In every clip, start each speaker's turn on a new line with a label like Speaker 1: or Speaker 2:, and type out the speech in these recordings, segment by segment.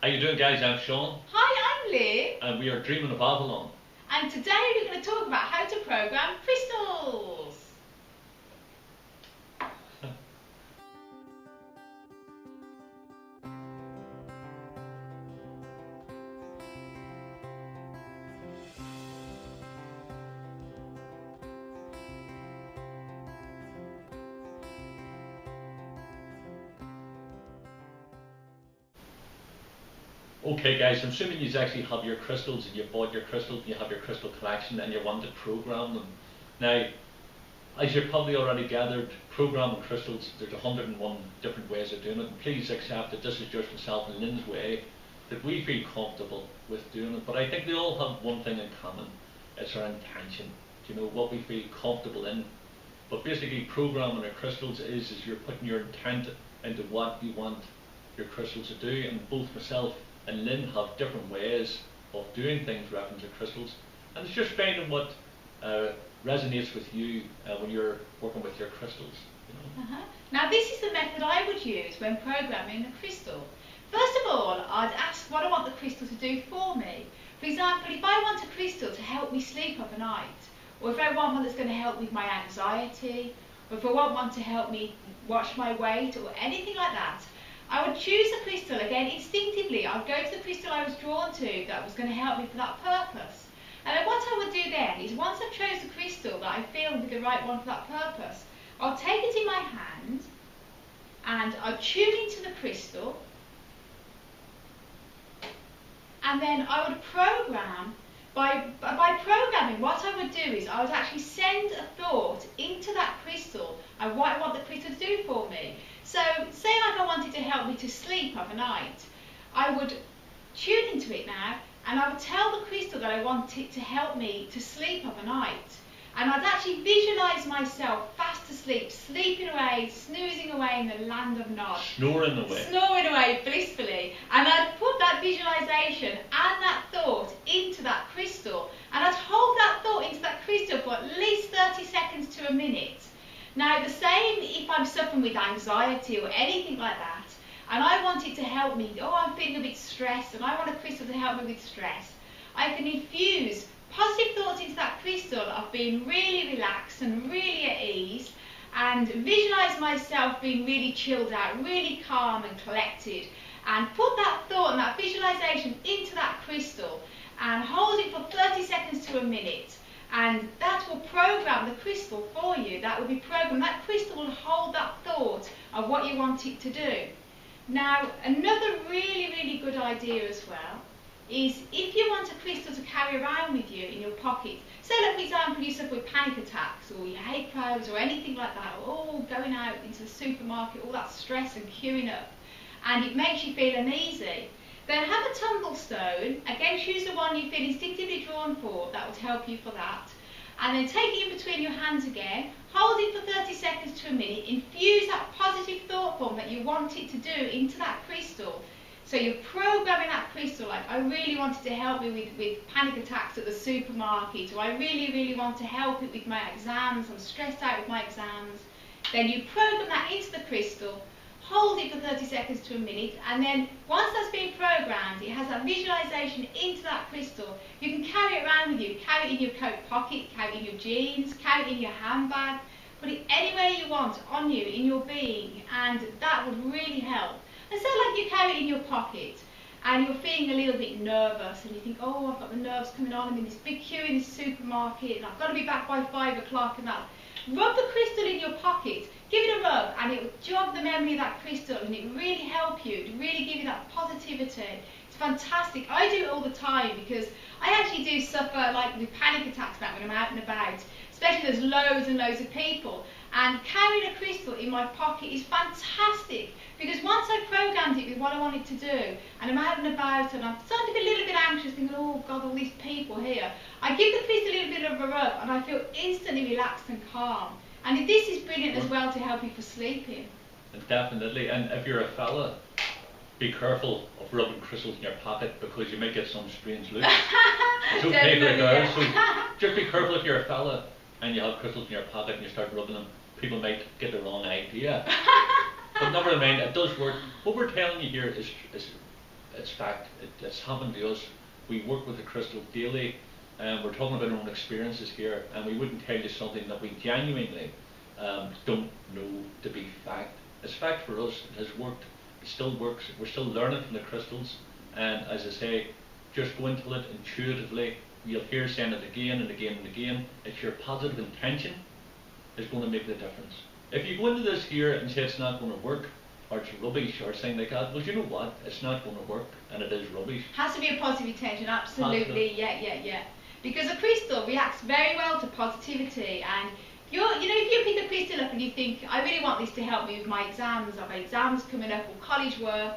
Speaker 1: How you doing, guys? I'm Sean.
Speaker 2: Hi, I'm Liv.
Speaker 1: And we are dreaming of Avalon.
Speaker 2: And today we're going to talk about how to program crystals.
Speaker 1: Okay, guys, I'm assuming you actually have your crystals and you've bought your crystals and you have your crystal collection and you want to program them. Now, as you've probably already gathered, programming crystals, there's 101 different ways of doing it. And please accept that this is just myself and Lynn's way that we feel comfortable with doing it. But I think they all have one thing in common. It's our intention. You know, what we feel comfortable in. But basically, programming our crystals is you're putting your intent into what you want your crystals to do. And both myself and Lynn have different ways of doing things reference to crystals, and it's just finding what resonates with you when you're working with your crystals. You know?
Speaker 2: Now this is the method I would use when programming a crystal. First of all, I'd ask what I want the crystal to do for me. For example, if I want a crystal to help me sleep overnight, or if I want one that's going to help with my anxiety, or if I want one to help me watch my weight, or anything like that, I would choose a crystal, again instinctively. I'd go to the crystal I was drawn to that was going to help me for that purpose. And then what I would do then is, once I've chosen the crystal that I feel would be the right one for that purpose, I'll take it in my hand and I'll tune into the crystal, and then I would program. By programming, what I would do is I would actually send a thought into that crystal and what I want the crystal to do for me. So, say like I wanted to help me to sleep overnight, I would tune into it now and I would tell the crystal that I want it to help me to sleep overnight. And I'd actually visualise myself fast asleep, sleeping away, snoozing away in the land of Nod.
Speaker 1: Snoring away.
Speaker 2: Snoring away blissfully. And I'd put that visualisation and that thought into that crystal. And I'd hold that thought into that crystal for at least 30 seconds to a minute. Now the same if I'm suffering with anxiety or anything like that, and I want it to help me, I'm feeling a bit stressed and I want a crystal to help me with stress, I can infuse positive thoughts into that crystal of being really relaxed and really at ease, and visualise myself being really chilled out, really calm and collected, and put that thought and that visualisation into that crystal and hold it for 30 seconds to a minute. And that will program the crystal for you. That will be programmed. That crystal will hold that thought of what you want it to do. Now, another really good idea as well is, if you want a crystal to carry around with you in your pocket, say like for example you suffer with panic attacks or you hate crowds or anything like that, or going out into the supermarket, all that stress and queuing up, and it makes you feel uneasy, then have a tumble stone. Again, choose the one you feel instinctively drawn for, that would help you for that. And then take it in between your hands again, hold it for 30 seconds to a minute, infuse that positive thought form that you want it to do into that crystal. So you're programming that crystal like, I really wanted to help me with panic attacks at the supermarket, or I really want to help it with my exams, I'm stressed out with my exams. Then you program that into the crystal, hold it for 30 seconds to a minute, and then once that's been programmed, it has that visualisation into that crystal. You can carry it around with you, carry it in your coat pocket, carry it in your jeans, carry it in your handbag, put it anywhere you want on you, in your being, and that would really help. And so like you carry it in your pocket and you're feeling a little bit nervous and you think, I've got the nerves coming on, I'm in this big queue in this supermarket and I've got to be back by 5 o'clock and that. Rub the crystal in your pocket, give it a rub, and it will jog the memory of that crystal and it will really help you, to really give you that positivity. It's fantastic. I do it all the time because I actually do suffer like with panic attacks now when I'm out and about, especially there's loads and loads of people. And carrying a crystal in my pocket is fantastic, because once I've programmed it with what I want it to do, and I'm out and about and I'm starting to be a little bit anxious, thinking, oh God, all these people here, I give the crystal a little bit of a rub and I feel instantly relaxed and calm. And this is brilliant as well to help you for sleeping.
Speaker 1: Definitely, and if you're a fella, be careful of rubbing crystals in your pocket because you might get some strange looks. It's okay for a girl, so just be careful if you're a fella and you have crystals in your pocket and you start rubbing them. People might get the wrong idea. But never mind, it does work. What we're telling you here is it's fact. It's happened to us. We work with the crystal daily, and we're talking about our own experiences here, and we wouldn't tell you something that we genuinely don't know to be fact. It's fact for us. It has worked. It still works. We're still learning from the crystals, and as I say, just go into it intuitively. You'll hear saying it again and again and again. It's your positive intention is going to make the difference. If you go into this here and say it's not going to work, or it's rubbish, or something like that, well, you know what? It's not going to work, and it is rubbish.
Speaker 2: Has to be a positive intention, absolutely.
Speaker 1: Positive.
Speaker 2: Yeah. Because a crystal reacts very well to positivity, and if you pick a crystal up and you think, I really want this to help me with my exams, I've got exams coming up or college work,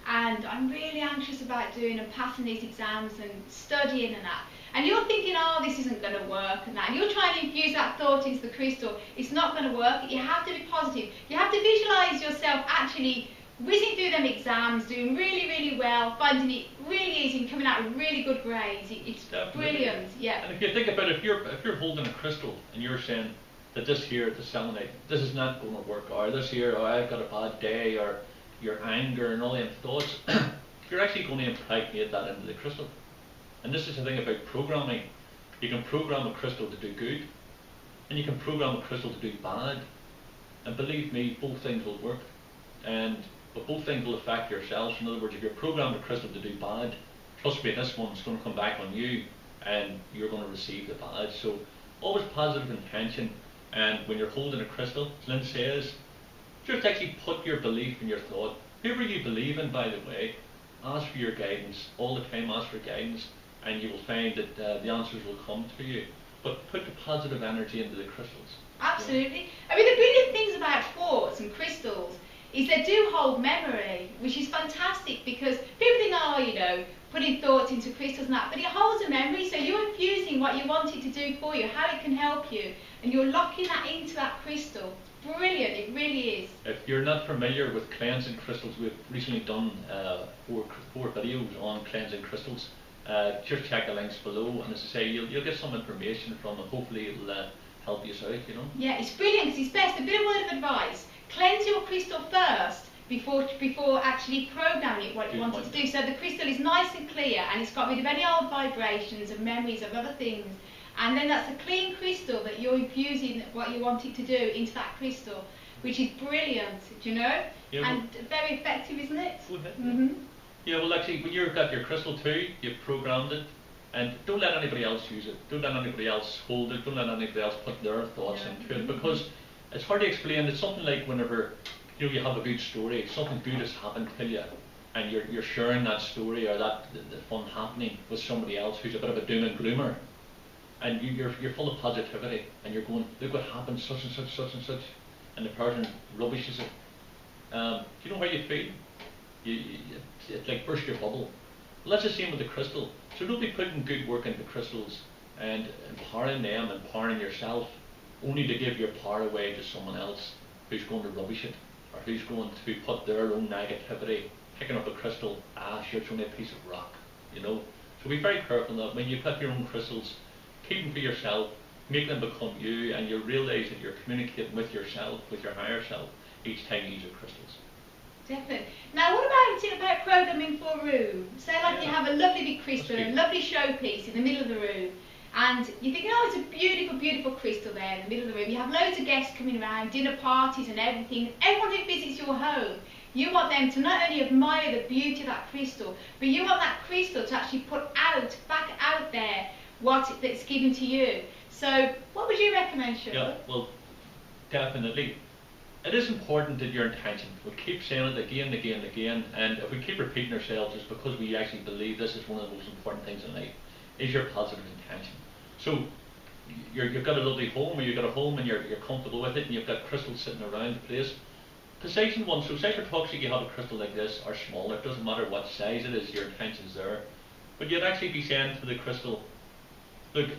Speaker 2: and I'm really anxious about doing and passing these exams and studying and that. And you're thinking, oh, this isn't going to work and that. And you're trying to infuse that thought into the crystal. It's not going to work. You have to be positive. You have to visualise yourself actually whizzing through them exams, doing really, really well, finding it really easy and coming out with really good grades. It's brilliant. Yeah.
Speaker 1: And if you think about it, if you're holding a crystal and you're saying that this here, the selenite, this is not going to work, or this here, or I've got a bad day, or your anger and all them thoughts, you're actually going to impregnate that into the crystal. And this is the thing about programming. You can program a crystal to do good, and you can program a crystal to do bad. And believe me, both things will work. But both things will affect yourselves. In other words, if you're programmed a crystal to do bad, trust me, this one's going to come back on you, and you're going to receive the bad. So always positive intention. And when you're holding a crystal, as Lynn says, just actually put your belief in your thought. Whoever you believe in, by the way, ask for your guidance. All the time ask for guidance, and you will find that the answers will come to you. But put the positive energy into the crystals.
Speaker 2: Absolutely. I mean, the brilliant things about quartz and crystals is they do hold memory, which is fantastic, because people think, oh, putting thoughts into crystals and that, but it holds a memory, so you're infusing what you want it to do for you, how it can help you, and you're locking that into that crystal. Brilliant, it really is.
Speaker 1: If you're not familiar with cleansing crystals, we've recently done four videos on cleansing crystals. Just check the links below, and as I say, you'll get some information from it. Hopefully it'll help you out,
Speaker 2: Yeah, it's brilliant, because it's best. A bit of word of advice: cleanse your crystal first before actually programming it what you want it to do. So the crystal is nice and clear, and it's got rid of any old vibrations and memories of other things. And then that's a clean crystal that you're infusing what you want it to do into that crystal, which is brilliant, Yeah, and very effective, isn't it?
Speaker 1: Go ahead. Yeah, well, actually, when you've got your crystal too, you've programmed it, and don't let anybody else use it. Don't let anybody else hold it. Don't let anybody else put their thoughts into it, because it's hard to explain. It's something like whenever you have a good story, something good has happened to you, and you're sharing that story or the fun happening with somebody else who's a bit of a doom and gloomer. And you're full of positivity, and you're going, look what happened, such and such, such and such, and the person rubbishes it. Do you know how you feel? It like burst your bubble. Well, that's the same with the crystal. So don't be putting good work into crystals and empowering them, empowering yourself, only to give your power away to someone else who's going to rubbish it, or who's going to put their own negativity, picking up a crystal, sure, it's only a piece of rock, So be very careful that when you put your own crystals, keep them for yourself, make them become you, and you'll realise that you're communicating with yourself, with your higher self, each time you use your crystals.
Speaker 2: Definitely. Now, what about programming for a room? Say you have a lovely big crystal, a lovely showpiece in the middle of the room, and you're thinking, oh, it's a beautiful, beautiful crystal there in the middle of the room. You have loads of guests coming around, dinner parties and everything. Everyone who visits your home, you want them to not only admire the beauty of that crystal, but you want that crystal to actually put back out there, what it's given to you. So what would you recommend, Sean?
Speaker 1: Yeah, well, definitely. It is important that your intention, we'll keep saying it again and again and again, and if we keep repeating ourselves, it's because we actually believe this is one of the most important things in life, is your positive intention. So you've got a lovely home, or you've got a home and you're comfortable with it, and you've got crystals sitting around the place. Position one, so say for talk's sake you have a crystal like this, or smaller, it doesn't matter what size it is, your intention's there. But you'd actually be saying to the crystal, look,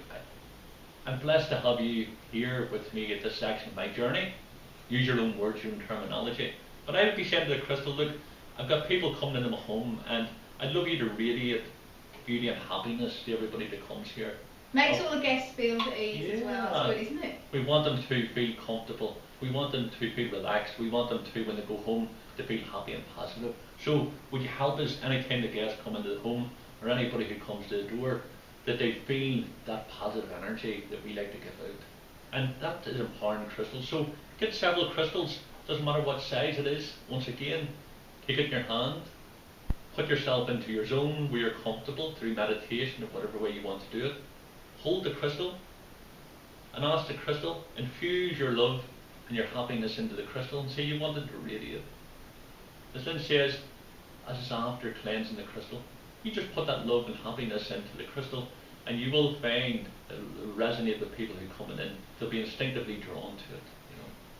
Speaker 1: I'm blessed to have you here with me at this section of my journey. Use your own words, your own terminology. But I would be saying to the crystal, look, I've got people coming into my home, and I'd love you to radiate beauty and happiness to everybody that comes here.
Speaker 2: Makes all the guests feel at ease as well. It's good, isn't it?
Speaker 1: We want them to feel comfortable. We want them to feel relaxed. We want them to, when they go home, to feel happy and positive. So would you help us anytime the guests come into the home or anybody who comes to the door, that they feel that positive energy that we like to give out? And that is empowering crystals. So get several crystals, doesn't matter what size it is. Once again, take it in your hand, put yourself into your zone where you're comfortable through meditation or whatever way you want to do it. Hold the crystal and ask the crystal, infuse your love and your happiness into the crystal and say you want it to radiate. As Lynn says, as it's after cleansing the crystal, you just put that love and happiness into the crystal and you will find it will resonate with people who come in. They'll be instinctively drawn to it.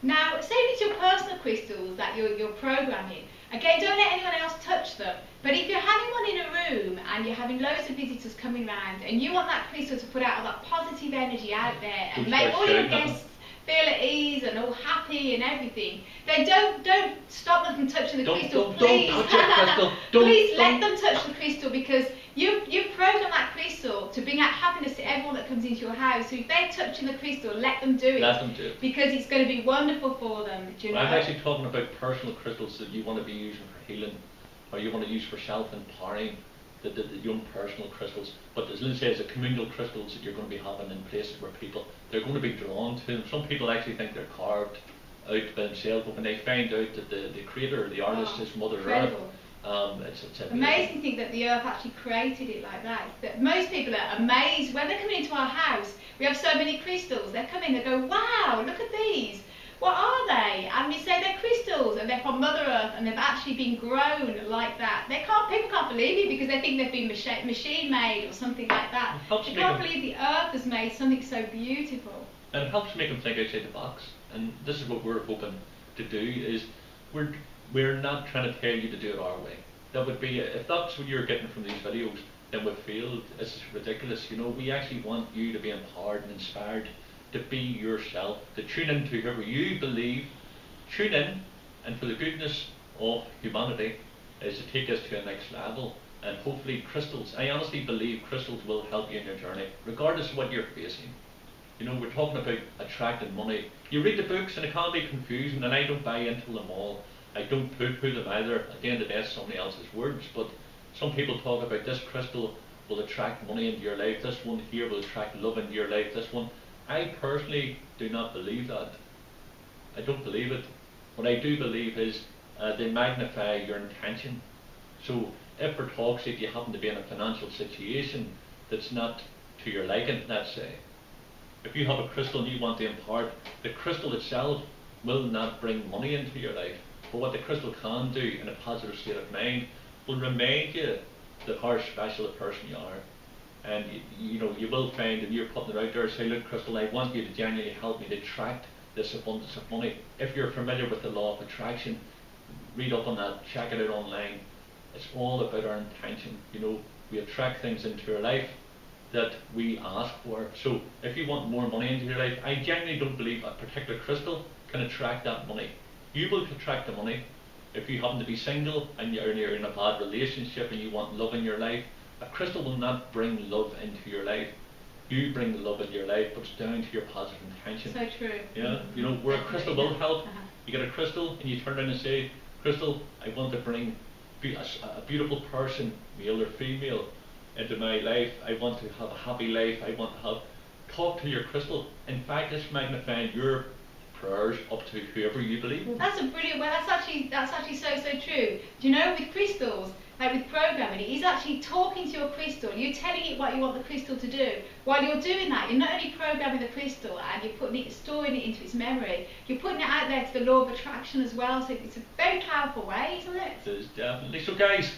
Speaker 2: Now, say if it's your personal crystals that you're programming, again, don't let anyone else touch them. But if you're having one in a room and you're having loads of visitors coming around and you want that crystal to put out all that positive energy out there and make all your guests feel at ease and all happy and everything, then don't stop them from touching the crystal, please.
Speaker 1: Don't touch the crystal.
Speaker 2: Please let them touch the crystal, because you've programmed that crystal to bring out happiness to everyone that comes into your house. So if they're touching the crystal, let them do it.
Speaker 1: Let them do it.
Speaker 2: Because it's going to be wonderful for them. Do you know?
Speaker 1: I'm actually talking about personal crystals that you want to be using for healing, or you want to use for self-empowering, the young personal crystals. But as Lynn says, the communal crystals that you're going to be having in places where people, they're going to be drawn to them. Some people actually think they're carved out by themselves, but when they find out that the creator, the artist, is Mother Earth, it's
Speaker 2: amazing to think that the earth actually created it like that. That most people are amazed when they're coming into our house. We have so many crystals. They come in, they go, wow, look at these. What are they? And we say they're crystals and they're from Mother Earth and they've actually been grown like that. People can't believe it because they think they've been machine made or something like that. They can't believe the earth has made something so beautiful.
Speaker 1: And it helps make them think outside the box. And this is what we're hoping to do, is we're not trying to tell you to do it our way. That would be, if that's what you're getting from these videos, then we feel it's ridiculous. We actually want you to be empowered and inspired to be yourself, to tune into whoever you believe, tune in, and for the goodness of humanity is to take us to a next level. And hopefully crystals, I honestly believe crystals will help you in your journey, regardless of what you're facing. We're talking about attracting money. You read the books and it can be confusing, and I don't buy into them all. I don't poo-poo them either. At the end of the day, it's somebody else's words, but some people talk about this crystal will attract money into your life, this one here will attract love into your life, this one. I personally do not believe that. I don't believe it. What I do believe is they magnify your intention. So if for talk's sake you happen to be in a financial situation that's not to your liking, let's say, if you have a crystal and you want to impart, the crystal itself will not bring money into your life. But what the crystal can do in a positive state of mind will remind you that how special a person you are. And you will find, and you're putting it out there, say, look, crystal, I want you to genuinely help me to attract this abundance of money. If you're familiar with the law of attraction, read up on that, check it out online. It's all about our intention. We attract things into our life that we ask for. So if you want more money into your life, I genuinely don't believe a particular crystal can attract that money. You will attract the money. If you happen to be single and you're in a bad relationship and you want love in your life, a crystal will not bring love into your life. You bring the love into your life, but it's down to your positive intention.
Speaker 2: So true.
Speaker 1: Yeah, where a crystal will help. You get a crystal and you turn around and say, crystal, I want to bring a beautiful person, male or female, into my life. I want to have a happy life. I want to talk to your crystal. In fact, it's magnifying your prayers up to whoever you believe.
Speaker 2: That's a brilliant. Well, that's actually so true. Do you know, with crystals, like with programming, it is actually talking to your crystal. You're telling it what you want the crystal to do. While you're doing that, you're not only programming the crystal and you're storing it into its memory, you're putting it out there to the law of attraction as well. So it's a very powerful way, isn't it?
Speaker 1: It is, definitely. So guys,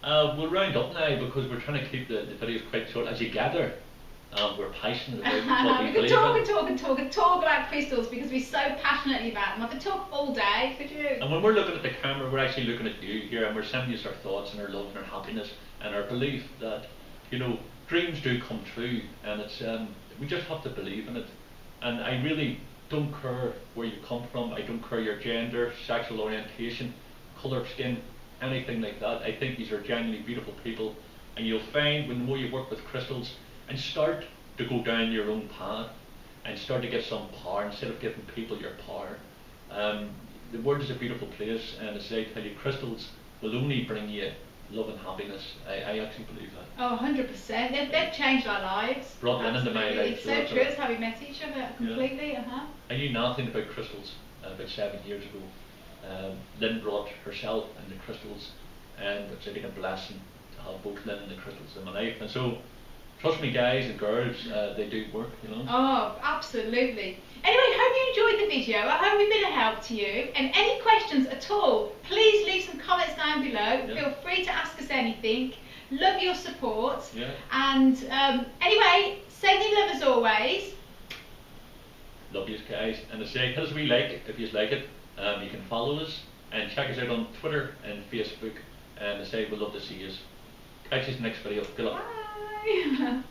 Speaker 1: we'll round up now because we're trying to keep the videos quite short. As you gather, we're passionate about what we believe in.
Speaker 2: We could talk about crystals because we're so passionately about them. I could talk all day, could you?
Speaker 1: And when we're looking at the camera, we're actually looking at you here, and we're sending you our thoughts and our love and our happiness and our belief that dreams do come true, and it's we just have to believe in it. And I really don't care where you come from. I don't care your gender, sexual orientation, colour of skin, anything like that. I think these are genuinely beautiful people, and you'll find when the more you work with crystals and start to go down your own path and start to get some power instead of giving people your power. The world is a beautiful place, and as I tell you, crystals will only bring you love and happiness. I actually believe that.
Speaker 2: Oh, 100%. They've changed our lives.
Speaker 1: Brought Lynn into my life.
Speaker 2: It's so true. It's how we met each other completely.
Speaker 1: Yeah. I knew nothing about crystals about 7 years ago. Lynn brought herself and the crystals, and it's been a blessing to have both Lynn and the crystals in my life. And so, trust me, guys and girls, they do work, you know.
Speaker 2: Oh, absolutely. Anyway, hope you enjoyed the video. I hope we've been a help to you. And any questions at all, please leave some comments down below.
Speaker 1: Yeah.
Speaker 2: Feel free to ask us anything. Love your support.
Speaker 1: Yeah.
Speaker 2: And anyway, sending love as always.
Speaker 1: Love you guys. And to say, hit us a wee like if you like it. You can follow us and check us out on Twitter and Facebook. And to say, we'd love to see you. Catch you in the next video. Good luck.
Speaker 2: Bye.